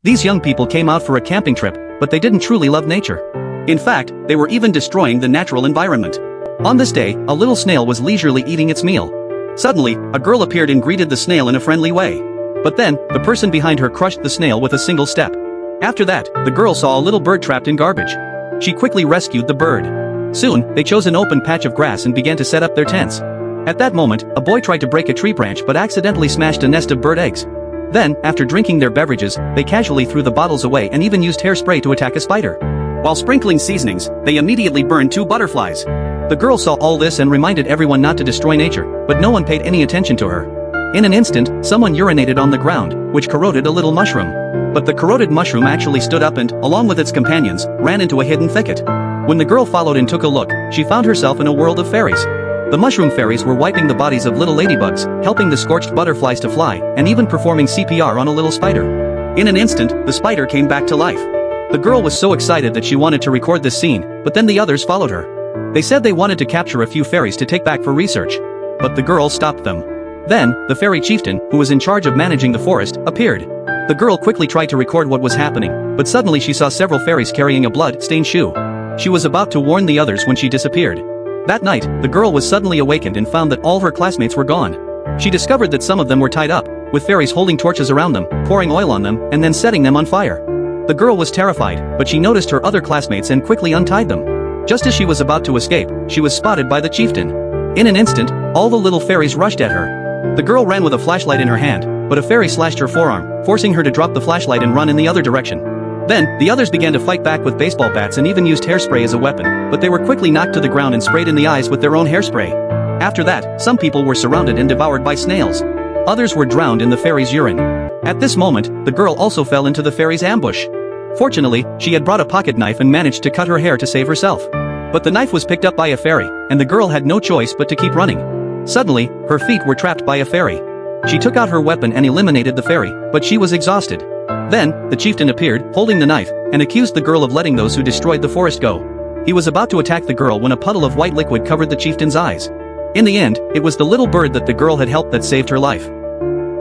These young people came out for a camping trip, but they didn't truly love nature. In fact, they were even destroying the natural environment. On this day, a little snail was leisurely eating its meal. Suddenly, a girl appeared and greeted the snail in a friendly way. But then, the person behind her crushed the snail with a single step. After that, the girl saw a little bird trapped in garbage. She quickly rescued the bird. Soon, they chose an open patch of grass and began to set up their tents. At that moment, a boy tried to break a tree branch but accidentally smashed a nest of bird eggs. Then, after drinking their beverages, they casually threw the bottles away and even used hairspray to attack a spider. While sprinkling seasonings, they immediately burned 2 butterflies. The girl saw all this and reminded everyone not to destroy nature, but no one paid any attention to her. In an instant, someone urinated on the ground, which corroded a little mushroom. But the corroded mushroom actually stood up and, along with its companions, ran into a hidden thicket. When the girl followed and took a look, she found herself in a world of fairies. The mushroom fairies were wiping the bodies of little ladybugs, helping the scorched butterflies to fly, and even performing CPR on a little spider. In an instant, the spider came back to life. The girl was so excited that she wanted to record this scene, but then the others followed her. They said they wanted to capture a few fairies to take back for research. But the girl stopped them. Then, the fairy chieftain, who was in charge of managing the forest, appeared. The girl quickly tried to record what was happening, but suddenly she saw several fairies carrying a blood-stained shoe. She was about to warn the others when she disappeared. That night, the girl was suddenly awakened and found that all her classmates were gone. She discovered that some of them were tied up, with fairies holding torches around them, pouring oil on them, and then setting them on fire. The girl was terrified, but she noticed her other classmates and quickly untied them. Just as she was about to escape, she was spotted by the chieftain. In an instant, all the little fairies rushed at her. The girl ran with a flashlight in her hand, but a fairy slashed her forearm, forcing her to drop the flashlight and run in the other direction. Then, the others began to fight back with baseball bats and even used hairspray as a weapon, but they were quickly knocked to the ground and sprayed in the eyes with their own hairspray. After that, some people were surrounded and devoured by snails. Others were drowned in the fairy's urine. At this moment, the girl also fell into the fairy's ambush. Fortunately, she had brought a pocket knife and managed to cut her hair to save herself. But the knife was picked up by a fairy, and the girl had no choice but to keep running. Suddenly, her feet were trapped by a fairy. She took out her weapon and eliminated the fairy, but she was exhausted. Then, the chieftain appeared, holding the knife, and accused the girl of letting those who destroyed the forest go. He was about to attack the girl when a puddle of white liquid covered the chieftain's eyes. In the end, it was the little bird that the girl had helped that saved her life.